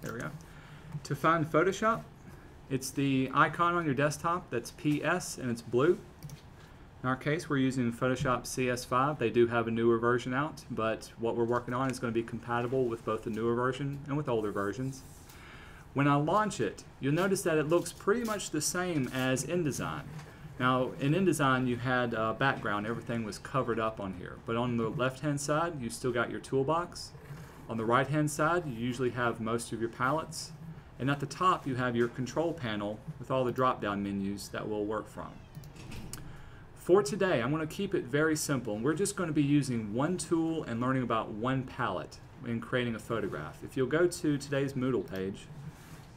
There we go. To find Photoshop, it's the icon on your desktop that's PS and it's blue. In our case, we're using Photoshop CS5. They do have a newer version out, but what we're working on is going to be compatible with both the newer version and with older versions. When I launch it, you'll notice that it looks pretty much the same as InDesign. Now, in InDesign, you had a background. Everything was covered up on here. But on the left-hand side, you still got your toolbox. On the right-hand side, you usually have most of your palettes. And at the top, you have your control panel with all the drop-down menus that we'll work from. For today, I'm going to keep it very simple. We're just going to be using one tool and learning about one palette in creating a photograph. If you'll go to today's Moodle page,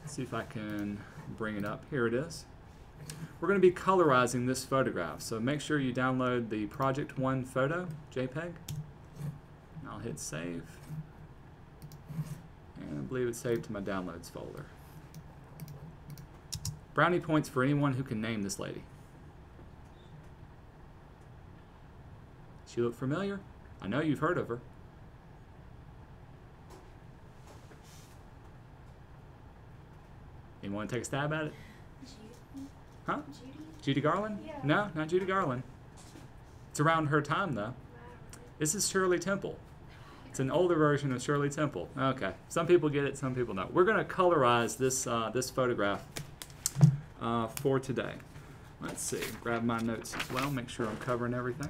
let's see if I can bring it up. Here it is. We're going to be colorizing this photograph, so make sure you download the Project 1 photo, Jpeg. And I'll hit save. And I believe it's saved to my downloads folder. Brownie points for anyone who can name this lady. She look familiar? I know you've heard of her. Anyone want to take a stab at it? Huh? Judy Garland? Yeah. No, not Judy Garland. It's around her time, though. This is Shirley Temple. It's an older version of Shirley Temple. Okay. Some people get it, some people don't. We're going to colorize this, this photograph for today. Let's see. Grab my notes as well. Make sure I'm covering everything.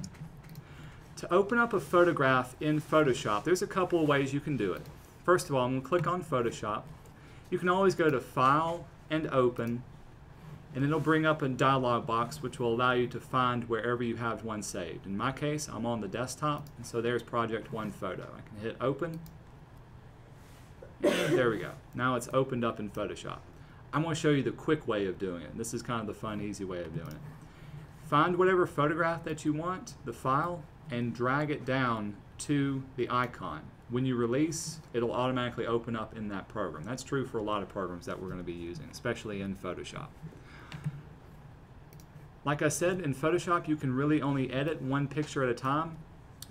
To open up a photograph in Photoshop, there's a couple of ways you can do it. First of all, I'm going to click on Photoshop. You can always go to File and Open, and it'll bring up a dialog box which will allow you to find wherever you have one saved. In my case, I'm on the desktop, and so there's Project 1 photo. I can hit Open, and there we go. Now it's opened up in Photoshop. I'm going to show you the quick way of doing it. This is kind of the fun, easy way of doing it. Find whatever photograph that you want, the file, and drag it down to the icon. When you release, it'll automatically open up in that program. That's true for a lot of programs that we're going to be using, especially in Photoshop. Like I said, in Photoshop, you can really only edit one picture at a time.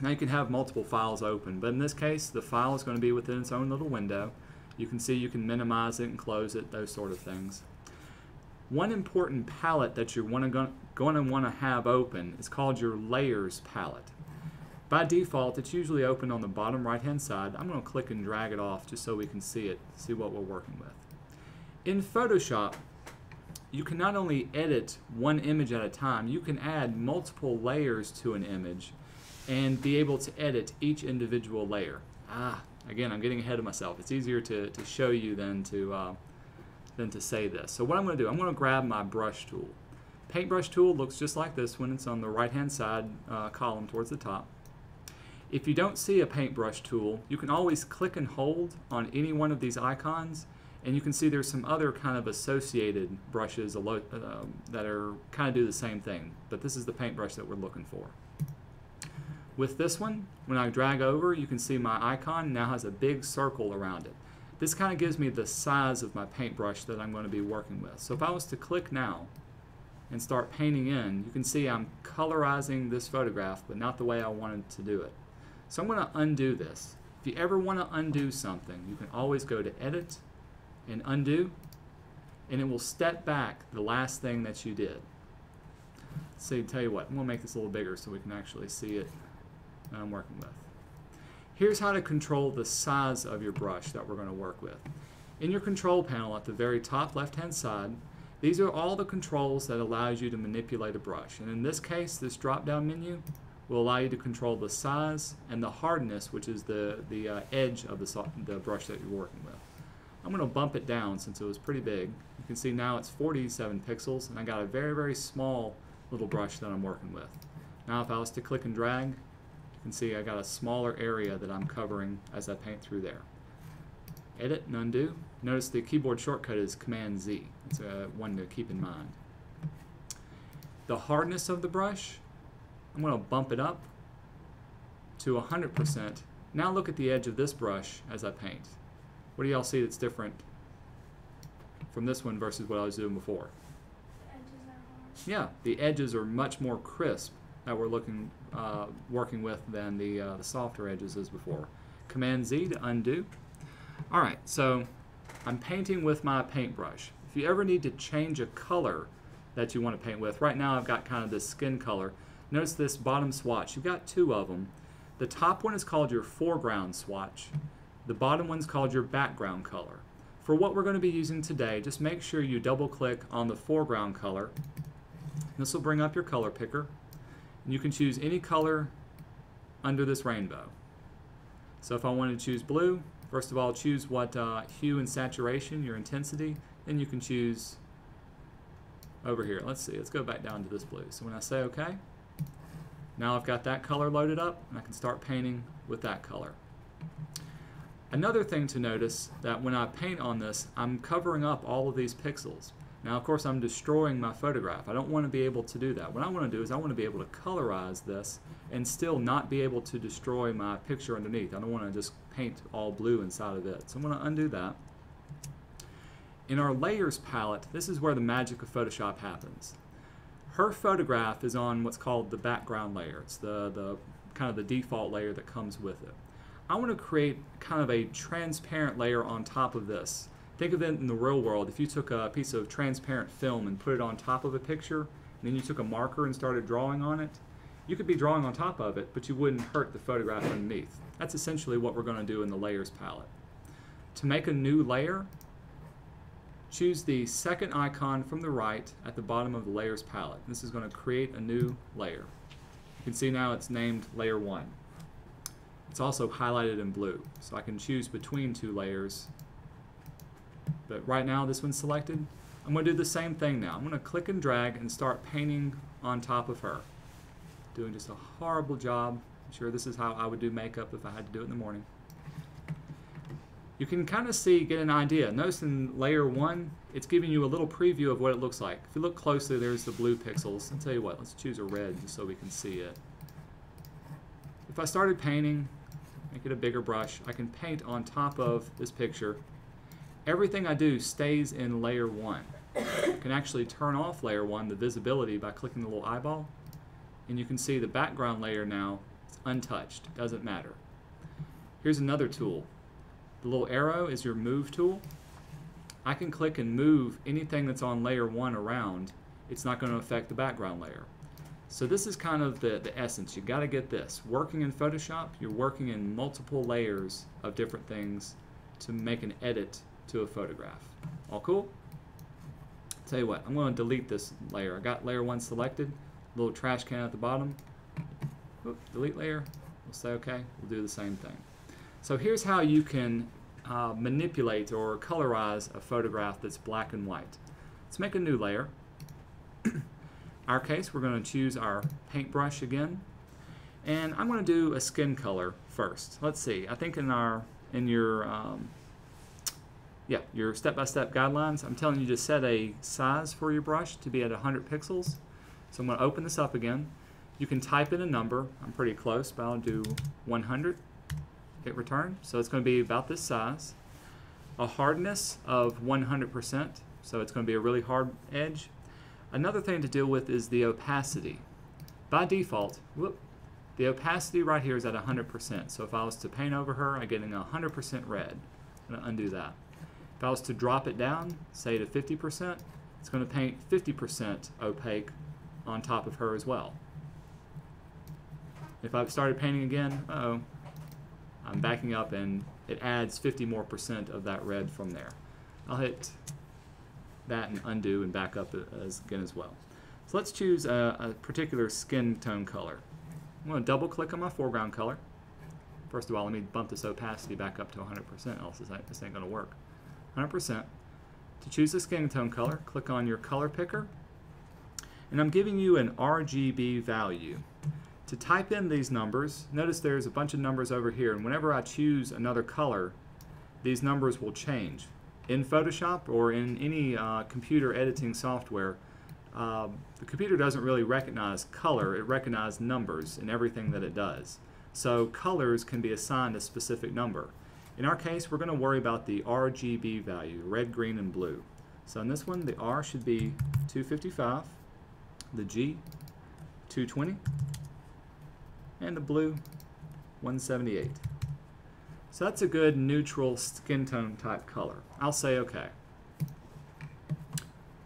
Now you can have multiple files open, but in this case, the file is going to be within its own little window. You can see you can minimize it and close it, those sort of things. One important palette that you're going to want to have open is called your Layers palette. By default, it's usually open on the bottom right-hand side. I'm going to click and drag it off just so we can see it, see what we're working with. In Photoshop, you can not only edit one image at a time, you can add multiple layers to an image and be able to edit each individual layer. Again, I'm getting ahead of myself. It's easier to show you than to say this. So what I'm going to do, I'm going to grab my brush tool. Paintbrush tool looks just like this when it's on the right-hand side column towards the top. If you don't see a paintbrush tool, you can always click and hold on any one of these icons, and you can see there's some other kind of associated brushes that are kind of do the same thing, but this is the paintbrush that we're looking for. With this one, when I drag over, you can see my icon now has a big circle around it. This kind of gives me the size of my paintbrush that I'm going to be working with. So if I was to click now and start painting in, you can see I'm colorizing this photograph, but not the way I wanted to do it. So I'm going to undo this. If you ever want to undo something, you can always go to Edit and Undo, and it will step back the last thing that you did. So tell you what, I'm going to make this a little bigger so we can actually see it that I'm working with. Here's how to control the size of your brush that we're going to work with. In your control panel at the very top left-hand side, these are all the controls that allows you to manipulate a brush. And in this case, this drop-down menu will allow you to control the size and the hardness, which is the edge of the brush that you're working with. I'm going to bump it down since it was pretty big. You can see now it's 47 pixels, and I got a very, very small little brush that I'm working with. Now if I was to click and drag, you can see I got a smaller area that I'm covering as I paint through there. Edit and undo. Notice the keyboard shortcut is Command-Z. It's one to keep in mind. The hardness of the brush, I'm going to bump it up to 100%. Now look at the edge of this brush as I paint. What do y'all see that's different from this one versus what I was doing before? The edges are hard. Yeah, the edges are much more crisp that we're working with than the softer edges as before. Command-Z to undo. Alright, so I'm painting with my paintbrush. If you ever need to change a color that you want to paint with, right now I've got kind of this skin color. Notice this bottom swatch. You've got two of them. The top one is called your foreground swatch. The bottom one's called your background color. For what we're going to be using today, just make sure you double click on the foreground color. This will bring up your color picker. And you can choose any color under this rainbow. So if I want to choose blue, first of all choose what hue and saturation, your intensity, then you can choose over here. Let's see, let's go back down to this blue. So when I say OK, now I've got that color loaded up and I can start painting with that color. Another thing to notice that when I paint on this, I'm covering up all of these pixels. Now of course I'm destroying my photograph. I don't want to be able to do that. What I want to do is I want to be able to colorize this and still not be able to destroy my picture underneath. I don't want to just paint all blue inside of it. So I'm going to undo that. In our layers palette, this is where the magic of Photoshop happens. Her photograph is on what's called the background layer. It's the kind of the default layer that comes with it. I want to create kind of a transparent layer on top of this. Think of it in the real world. If you took a piece of transparent film and put it on top of a picture, and then you took a marker and started drawing on it, you could be drawing on top of it, but you wouldn't hurt the photograph underneath. That's essentially what we're going to do in the layers palette. To make a new layer, choose the second icon from the right at the bottom of the layers palette. This is going to create a new layer. You can see now it's named layer 1. It's also highlighted in blue, so I can choose between two layers. But right now this one's selected. I'm going to do the same thing now. I'm going to click and drag and start painting on top of her. Doing just a horrible job. I'm sure this is how I would do makeup if I had to do it in the morning. You can kind of get an idea. Notice in layer 1, it's giving you a little preview of what it looks like. If you look closely, there's the blue pixels. I'll tell you what, let's choose a red just so we can see it. If I started painting, make it a bigger brush, I can paint on top of this picture. Everything I do stays in layer 1. You can actually turn off layer 1, the visibility, by clicking the little eyeball. And you can see the background layer now is untouched. Doesn't matter. Here's another tool. The little arrow is your move tool. I can click and move anything that's on layer 1 around. It's not going to affect the background layer. So this is kind of the essence. You've got to get this. Working in Photoshop, you're working in multiple layers of different things to make an edit to a photograph. All cool? Tell you what, I'm going to delete this layer. I got layer 1 selected, little trash can at the bottom. Oop, delete layer. We'll say OK. We'll do the same thing. So here's how you can manipulate or colorize a photograph that's black and white. Let's make a new layer. In our case, we're going to choose our paintbrush again. And I'm going to do a skin color first. Let's see. I think in your step-by-step guidelines, I'm telling you to set a size for your brush to be at 100 pixels. So I'm going to open this up again. You can type in a number. I'm pretty close, but I'll do 100. Hit return. So it's going to be about this size. A hardness of 100%. So it's going to be a really hard edge. Another thing to deal with is the opacity. By default, the opacity right here is at 100%. So if I was to paint over her, I'm getting 100% red. I'm going to undo that. If I was to drop it down, say to 50%, it's going to paint 50% opaque on top of her as well. If I've started painting again, I'm backing up and it adds 50% more of that red from there. I'll hit that and undo and back up again as well. So let's choose a particular skin tone color. I'm going to double click on my foreground color. First of all, let me bump this opacity back up to 100%, else this ain't going to work. 100%. To choose the skin tone color, click on your color picker. And I'm giving you an RGB value. To type in these numbers, notice there's a bunch of numbers over here, and whenever I choose another color, these numbers will change. In Photoshop or in any computer editing software, the computer doesn't really recognize color, it recognizes numbers in everything that it does. So colors can be assigned a specific number. In our case, we're going to worry about the RGB value, red, green, and blue. So in this one, the R should be 255, the G 220, and the blue 178. So that's a good neutral skin tone type color. I'll say okay.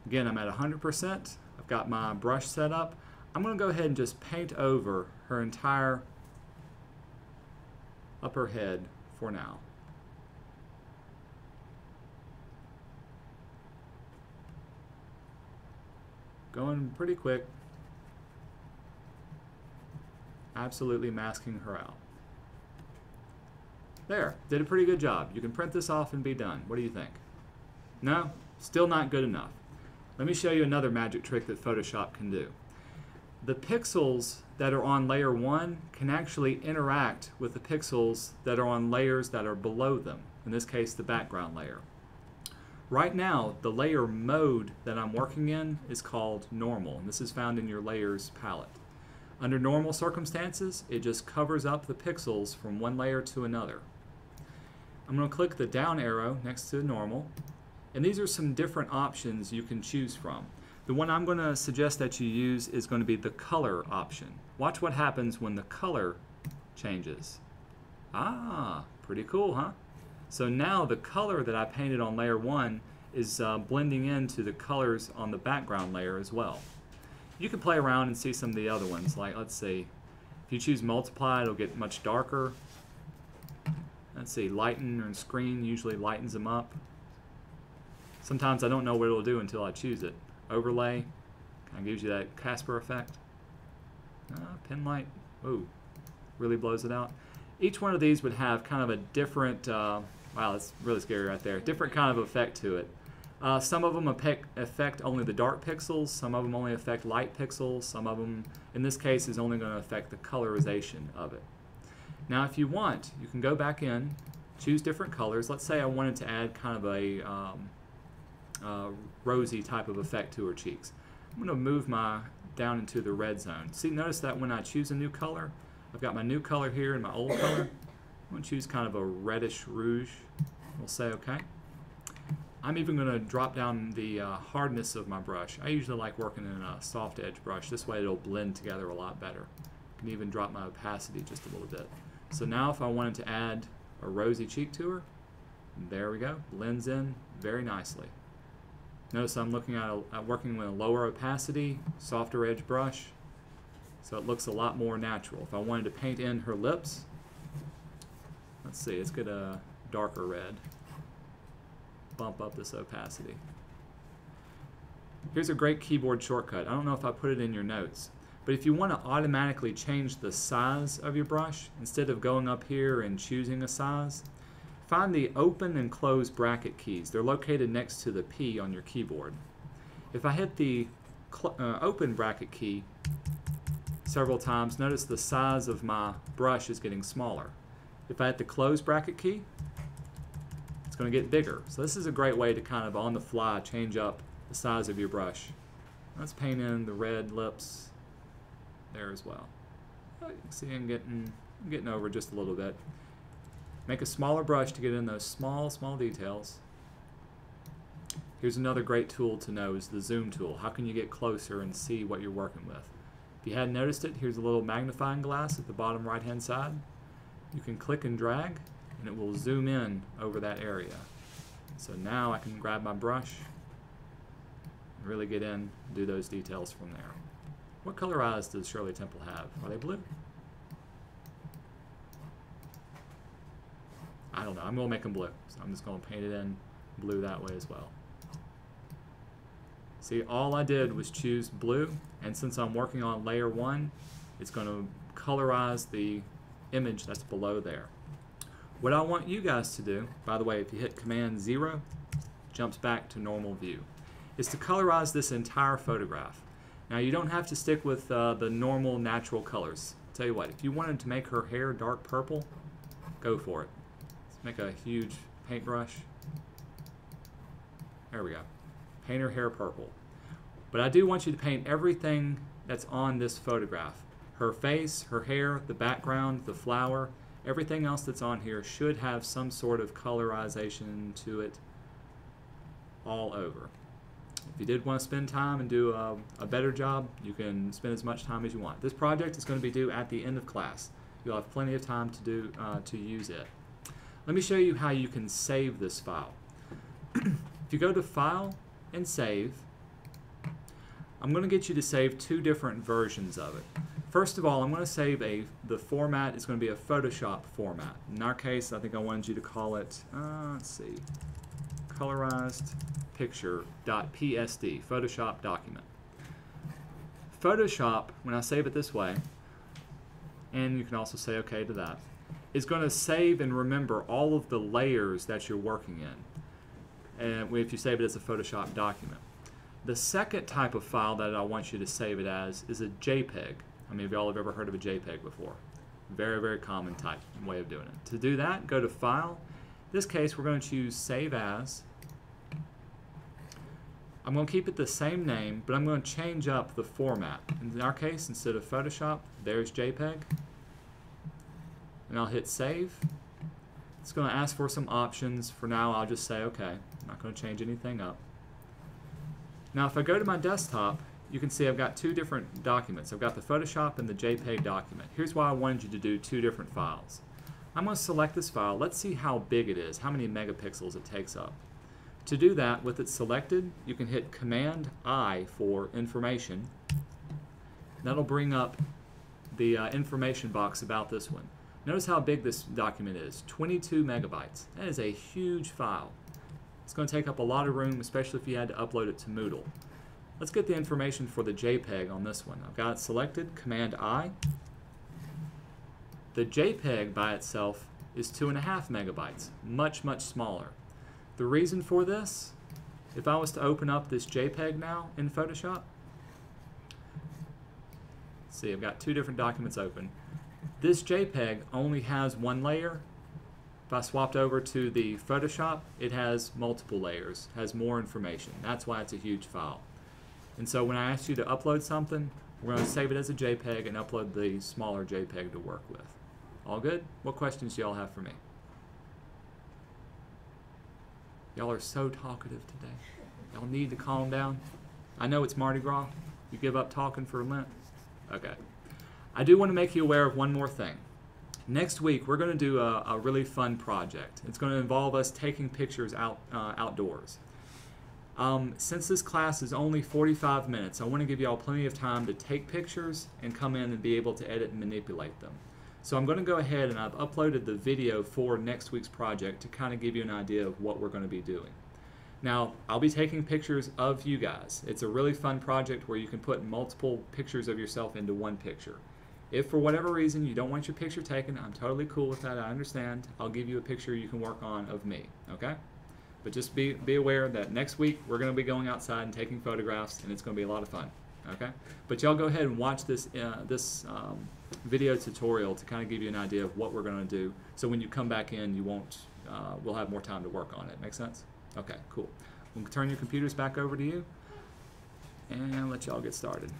Again, I'm at 100%. I've got my brush set up. I'm going to go ahead and just paint over her entire upper head for now. Going pretty quick. Absolutely masking her out. There, did a pretty good job. You can print this off and be done. What do you think? No? Still not good enough. Let me show you another magic trick that Photoshop can do. The pixels that are on layer 1 can actually interact with the pixels that are on layers that are below them. In this case, the background layer. Right now, the layer mode that I'm working in is called normal, and this is found in your layers palette. Under normal circumstances, it just covers up the pixels from one layer to another. I'm going to click the down arrow next to normal, and these are some different options you can choose from. The one I'm going to suggest that you use is going to be the color option. Watch what happens when the color changes. Ah, pretty cool, huh? So now the color that I painted on layer 1 is blending into the colors on the background layer as well. You can play around and see some of the other ones, like let's see, if you choose multiply, it'll get much darker. Let's see, lighten and screen usually lightens them up. Sometimes I don't know what it'll do until I choose it. Overlay kind of gives you that Casper effect. Pen light, ooh, really blows it out. Each one of these would have kind of a different, wow, that's really scary right there, different kind of effect to it. Some of them affect only the dark pixels, some of them only affect light pixels, some of them, in this case, is only going to affect the colorization of it. Now if you want, you can go back in, choose different colors. Let's say I wanted to add kind of a rosy type of effect to her cheeks. I'm going to move my down into the red zone. See, notice that when I choose a new color, I've got my new color here and my old color. I'm going to choose kind of a reddish rouge. We'll say OK. I'm even going to drop down the hardness of my brush. I usually like working in a soft edge brush. This way it'll blend together a lot better. I can even drop my opacity just a little bit. So now if I wanted to add a rosy cheek to her, there we go, blends in very nicely. Notice I'm looking at working with a lower opacity, softer edge brush, so it looks a lot more natural. If I wanted to paint in her lips, let's see, let's get a darker red. Bump up this opacity. Here's a great keyboard shortcut. I don't know if I put it in your notes, but if you want to automatically change the size of your brush, instead of going up here and choosing a size, find the open and close bracket keys. They're located next to the P on your keyboard. If I hit the open bracket key several times, notice the size of my brush is getting smaller. If I hit the close bracket key, it's going to get bigger. So this is a great way to kind of on the fly change up the size of your brush. Let's paint in the red lips there as well. You can see I'm getting over just a little bit. Make a smaller brush to get in those small details. Here's another great tool to know is the zoom tool. How can you get closer and see what you're working with? If you hadn't noticed it, here's a little magnifying glass at the bottom right hand side. You can click and drag and it will zoom in over that area. So now I can grab my brush and really get in and do those details from there. What color eyes does Shirley Temple have? Are they blue? I don't know. I'm going to make them blue. So I'm just going to paint it in blue that way as well. See, all I did was choose blue, and since I'm working on layer 1, it's going to colorize the image that's below there. What I want you guys to do, by the way, if you hit Command 0, jumps back to normal view, is to colorize this entire photograph. Now you don't have to stick with the normal natural colors. I'll tell you what, if you wanted to make her hair dark purple, go for it. Let's make a huge paintbrush. There we go. Paint her hair purple. But I do want you to paint everything that's on this photograph. Her face, her hair, the background, the flower, everything else that's on here should have some sort of colorization to it all over. If you did want to spend time and do a better job, you can spend as much time as you want. This project is going to be due at the end of class. You'll have plenty of time to use it. Let me show you how you can save this file. If you go to File and Save, I'm going to get you to save two different versions of it. First of all, I'm going to save the format is going to be a Photoshop format. In our case, I think I wanted you to call it, let's see, Colorized Picture.psd, Photoshop document. Photoshop, when I save it this way, and you can also say OK to that, is going to save and remember all of the layers that you're working in, and if you save it as a Photoshop document. The second type of file that I want you to save it as is a JPEG. How many of y'all have ever heard of a JPEG before? Very, very common type way of doing it. To do that, go to File. In this case, we're going to choose Save As. I'm going to keep it the same name, but I'm going to change up the format. In our case, instead of Photoshop, there's JPEG. And I'll hit Save. It's going to ask for some options. For now, I'll just say OK. I'm not going to change anything up. Now, if I go to my desktop, you can see I've got two different documents. I've got the Photoshop and the JPEG document. Here's why I wanted you to do two different files. I'm going to select this file. Let's see how big it is, how many megapixels it takes up. To do that, with it selected, you can hit Command-I for information. That'll bring up the information box about this one. Notice how big this document is, 22 megabytes. That is a huge file. It's going to take up a lot of room, especially if you had to upload it to Moodle. Let's get the information for the JPEG on this one. I've got it selected, Command-I. The JPEG by itself is 2.5 megabytes, much, much smaller. The reason for this, if I was to open up this JPEG now in Photoshop, see, I've got two different documents open. This JPEG only has one layer. If I swapped over to the Photoshop, it has multiple layers, has more information. That's why it's a huge file. And so when I ask you to upload something, we're going to save it as a JPEG and upload the smaller JPEG to work with. All good? What questions do y'all have for me? Y'all are so talkative today. Y'all need to calm down. I know it's Mardi Gras. You give up talking for Lent? Okay. I do want to make you aware of one more thing. Next week, we're going to do a really fun project. It's going to involve us taking pictures outdoors. Since this class is only 45 minutes, I want to give you all plenty of time to take pictures and come in and be able to edit and manipulate them. So I'm going to go ahead and I've uploaded the video for next week's project to kind of give you an idea of what we're going to be doing. Now, I'll be taking pictures of you guys. It's a really fun project where you can put multiple pictures of yourself into one picture. If for whatever reason you don't want your picture taken, I'm totally cool with that. I understand. I'll give you a picture you can work on of me, okay? But just be aware that next week we're going to be going outside and taking photographs, and it's going to be a lot of fun, okay? But y'all go ahead and watch this video tutorial to kind of give you an idea of what we're going to do. So when you come back in, you won't. We'll have more time to work on it. Make sense? Okay, cool. We'll turn your computers back over to you and let y'all get started.